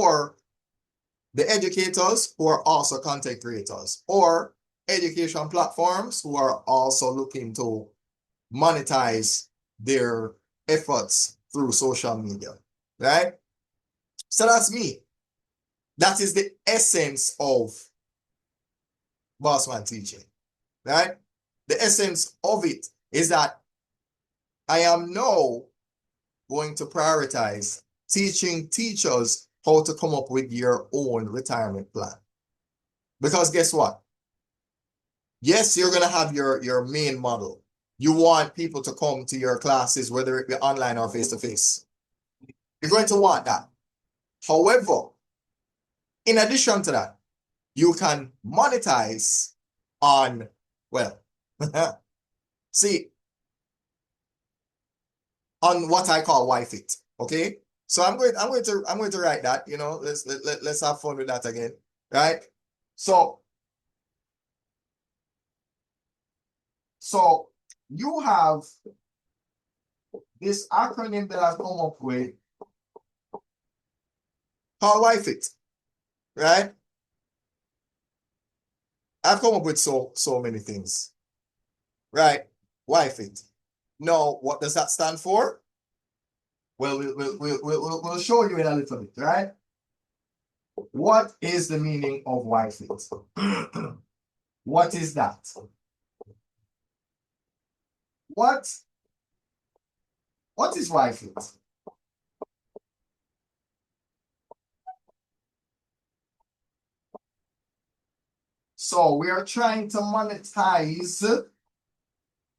or the educators who are also content creators, or education platforms who are also looking to monetize their efforts through social media, right? So that's me. That is the essence of Bossman Teaching, right? The essence of it is that I am now going to prioritize teaching teachers how to come up with your own retirement plan. Because guess what? Yes, you're going to have your main model. You want people to come to your classes, whether it be online or face-to-face. You're going to want that. However, in addition to that, you can monetize on, well, see, on what I call YFit. Okay. So I'm going to write that, let's have fun with that again. Right. So you have this acronym that I've come up with called YFit. Right? I've come up with so many things. Right? YFit. Now, what does that stand for? Well, we'll show you in a little bit, right? What is the meaning of YFit? What is that? What is YFit? So we are trying to monetize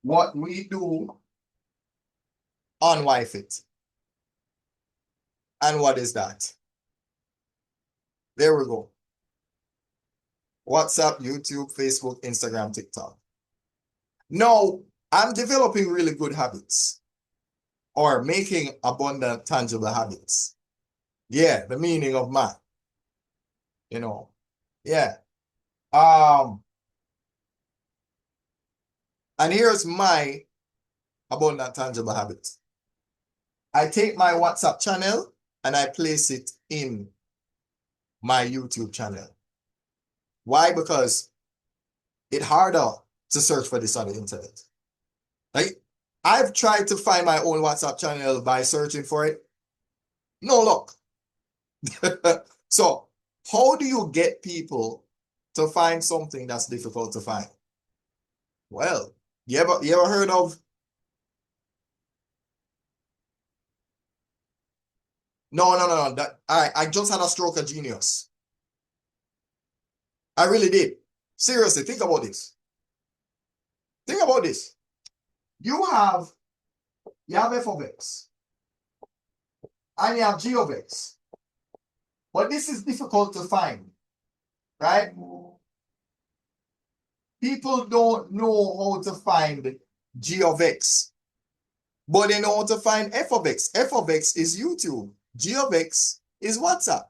what we do on YFit. And what is that? There we go. WhatsApp, YouTube, Facebook, Instagram, TikTok. Now, I'm developing really good habits or making abundant, tangible habits. Yeah, the meaning of man. Yeah. And here's my abundant, tangible habit. I take my WhatsApp channel and I place it in my YouTube channel. Why? Because it's harder to search for this on the internet. Like, I've tried to find my own WhatsApp channel by searching for it. No luck. So, how do you get people to find something that's difficult to find? Well, you ever heard of? No. I just had a stroke of genius. I really did. Seriously, think about this. Think about this. You have f of x and you have g of x. But this is difficult to find, right? People don't know how to find g of x, but they know how to find f of x. F of x is YouTube. G of x is WhatsApp.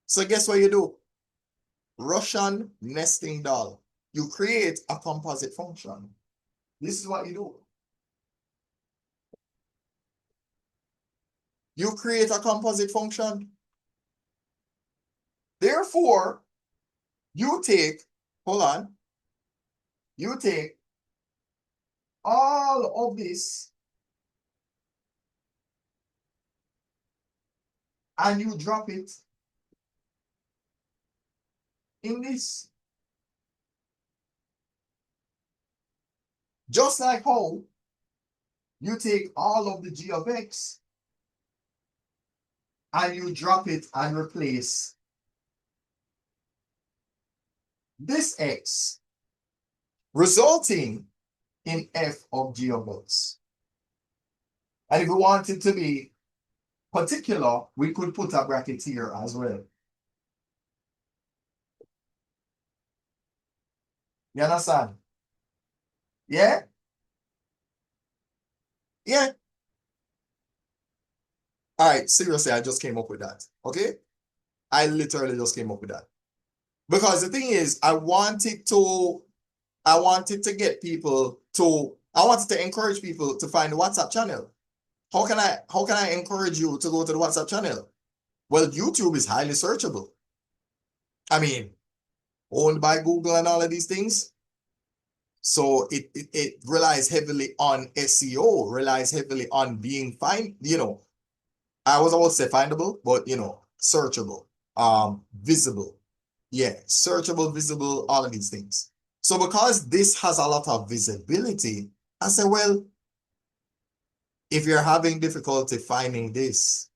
So guess what you do? Russian nesting doll. You create a composite function. This is what you do. You create a composite function. Therefore, you take all of this and you drop it in this. Just like how you take all of the g of x and you drop it and replace this x, resulting in f of g of x. And if we want it to be particular, we could put a bracket here as well. You understand? Yeah? Yeah. All right, seriously, I just came up with that. Okay? I literally just came up with that. Because the thing is, I wanted to get people to, I wanted to encourage people to find the WhatsApp channel. How can I encourage you to go to the WhatsApp channel? Well, YouTube is highly searchable. I mean, owned by Google and all of these things. So it relies heavily on SEO, relies heavily on being I was about to say findable, but searchable, visible. Yeah, searchable, visible, all of these things. So because this has a lot of visibility, I say, well, if you're having difficulty finding this,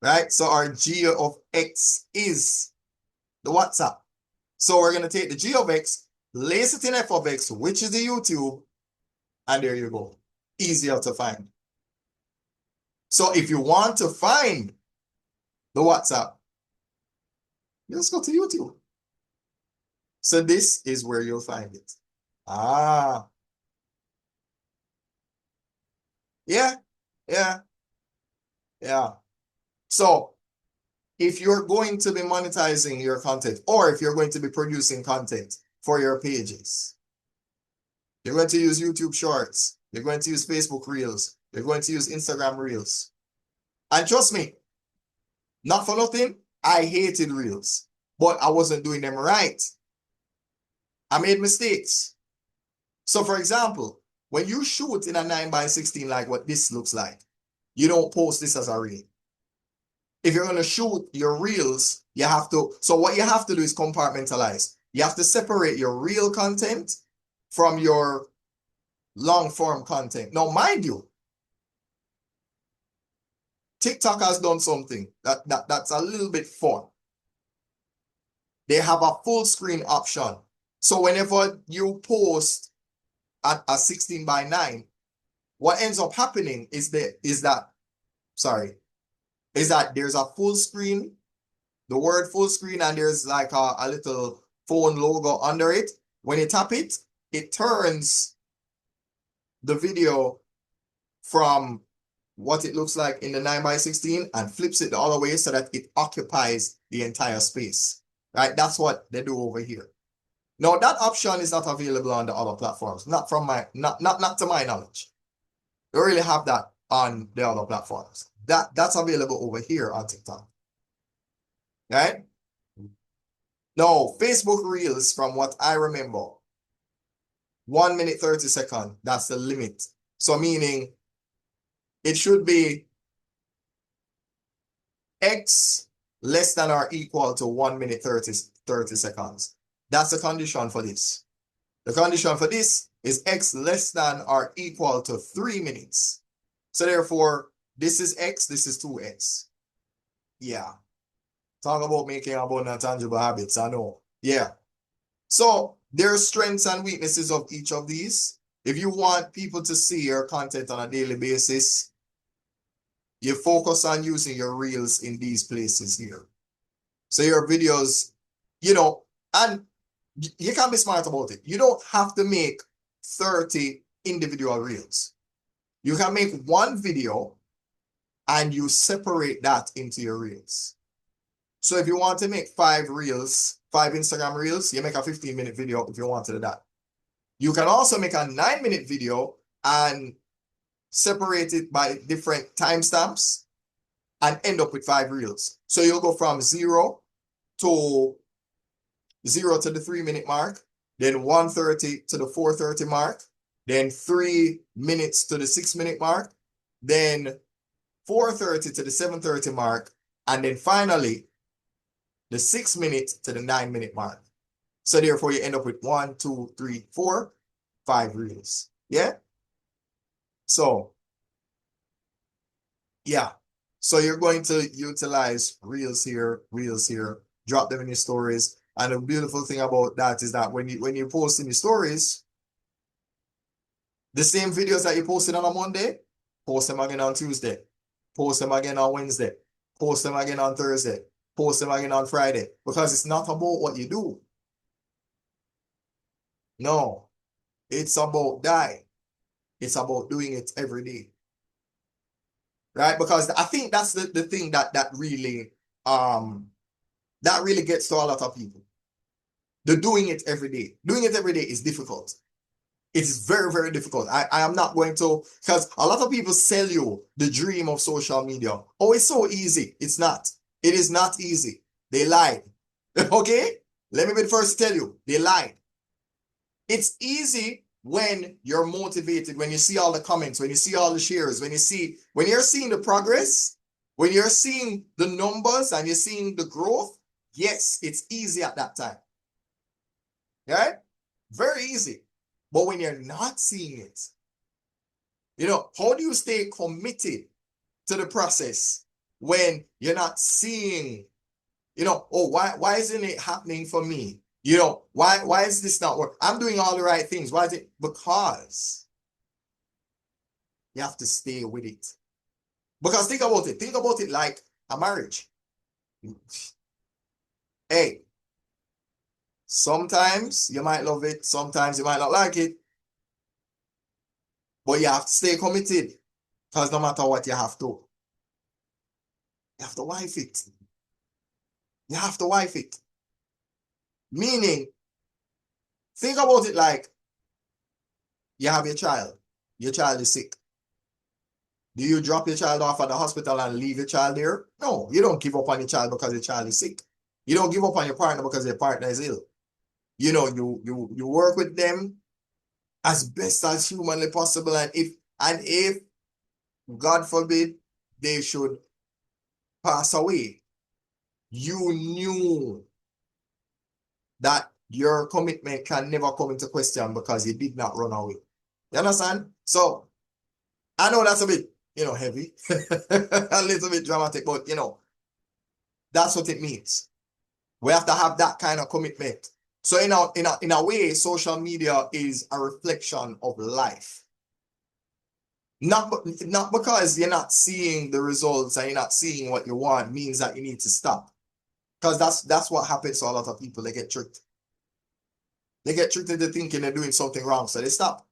right? So our G of X is the WhatsApp. So we're going to take the G of X, place it in F of X, which is the YouTube, and there you go. Easier to find. So if you want to find the WhatsApp, just go to YouTube. So this is where you'll find it. Ah, yeah, yeah, yeah. So if you're going to be monetizing your content, or if you're going to be producing content for your pages, you're going to use YouTube Shorts, you're going to use Facebook Reels, you're going to use Instagram Reels. And trust me, not for nothing, I hated Reels, but I wasn't doing them right. I made mistakes. So for example, when you shoot in a 9x16 like what this looks like, you don't post this as a reel. If you're going to shoot your reels, you have to, so what you have to do is compartmentalize. You have to separate your reel content from your long form content. Now, mind you, TikTok has done something that's a little bit fun. They have a full screen option. So whenever you post at a 16:9, what ends up happening is that there's a full screen, the word full screen, and there's like a little phone logo under it. When you tap it, it turns the video from what it looks like in the 9x16 and flips it the other way so that it occupies the entire space. Right? That's what they do over here. Now that option is not available on the other platforms, not to my knowledge. They really have that on the other platforms. That's available over here on TikTok. Right? No, Facebook Reels, from what I remember, 1 minute 30 seconds. That's the limit. So meaning it should be X less than or equal to 1 minute 30 seconds. That's the condition for this. The condition for this is X less than or equal to 3 minutes. So therefore, this is X, this is 2X. Yeah. Talk about making abundant tangible habits. I know. Yeah. So there are strengths and weaknesses of each of these. If you want people to see your content on a daily basis, you focus on using your reels in these places here. So your videos, and you can be smart about it. You don't have to make 30 individual reels. You can make one video and you separate that into your reels. So if you want to make 5 reels, 5 Instagram reels, you make a 15-minute video if you want to do that. You can also make a 9-minute video and separate it by different timestamps and end up with 5 reels. So you'll go from 0 to the 3-minute mark, then 1:30 to the 4:30 mark, then 3 minutes to the 6-minute mark, then 4:30 to the 7:30 mark, and then finally the 6 minutes to the 9-minute mark. So therefore you end up with 1, 2, 3, 4, 5 reels. Yeah. So yeah. So you're going to utilize reels here, drop them in your stories. And the beautiful thing about that is that when you post in your stories, the same videos that you posted on a Monday, post them again on Tuesday, post them again on Wednesday, post them again on Thursday, post them again on Friday, because it's not about what you do. No, it's about that. It's about doing it every day. Right? Because I think that's the thing that really gets to a lot of people. The doing it every day. Doing it every day is difficult. It's very, very difficult. I am not going to, because a lot of people sell you the dream of social media. Oh, it's so easy. It's not. It is not easy. They lied. Okay? Let me be the first to tell you. They lied. It's easy when you're motivated, when you see all the comments, when you see all the shares, when you're seeing the progress, when you're seeing the numbers and you're seeing the growth, yes, it's easy at that time. Right? Very easy. But when you're not seeing it, how do you stay committed to the process when you're not seeing, oh, why isn't it happening for me? Why is this not work? I'm doing all the right things. Why is it? Because you have to stay with it. Because think about it. Think about it like a marriage. Hey, sometimes you might love it, sometimes you might not like it, but you have to stay committed. Because no matter what, you have to wife it. You have to wife it. Meaning, think about it like you have your child. Your child is sick. Do you drop your child off at the hospital and leave your child there? No, you don't give up on your child because your child is sick. You don't give up on your partner because your partner is ill. You work with them as best as humanly possible. And if God forbid they should pass away, you knew that your commitment can never come into question because you did not run away. You understand? So I know that's a bit, heavy, a little bit dramatic, but that's what it means. We have to have that kind of commitment. So in a way, social media is a reflection of life. Not because you're not seeing the results and you're not seeing what you want means that you need to stop. Because that's what happens to a lot of people. They get tricked. They get tricked into thinking they're doing something wrong, so they stop.